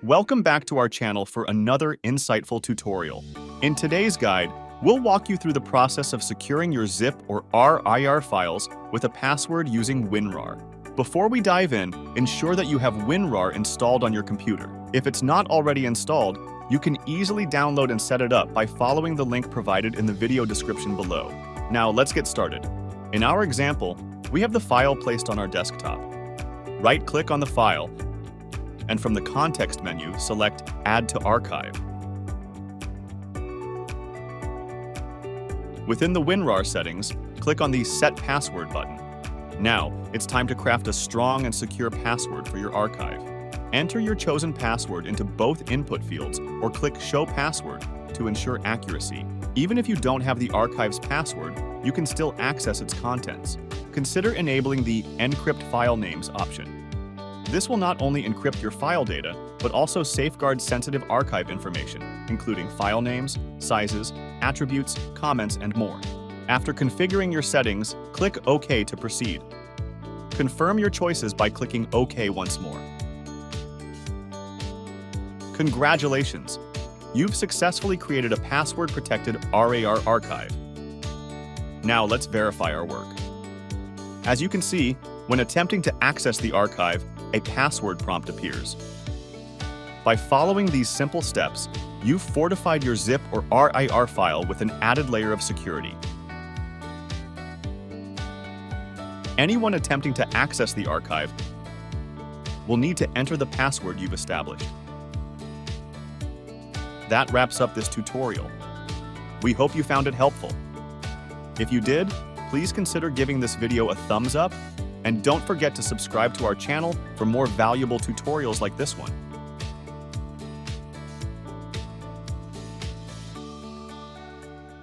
Welcome back to our channel for another insightful tutorial. In today's guide, we'll walk you through the process of securing your zip or RAR files with a password using WinRAR. Before we dive in, ensure that you have WinRAR installed on your computer. If it's not already installed, you can easily download and set it up by following the link provided in the video description below. Now let's get started. In our example, we have the file placed on our desktop. Right-click on the file, and from the context menu, select Add to Archive. Within the WinRAR settings, click on the Set Password button. Now, it's time to craft a strong and secure password for your archive. Enter your chosen password into both input fields or click Show Password to ensure accuracy. Even if you don't have the archive's password, you can still access its contents. Consider enabling the Encrypt File Names option. This will not only encrypt your file data, but also safeguard sensitive archive information, including file names, sizes, attributes, comments, and more. After configuring your settings, click OK to proceed. Confirm your choices by clicking OK once more. Congratulations! You've successfully created a password-protected RAR archive. Now let's verify our work. As you can see, when attempting to access the archive, a password prompt appears. By following these simple steps, you've fortified your zip or RAR file with an added layer of security. Anyone attempting to access the archive will need to enter the password you've established. That wraps up this tutorial. We hope you found it helpful. If you did, please consider giving this video a thumbs up, and don't forget to subscribe to our channel for more valuable tutorials like this one.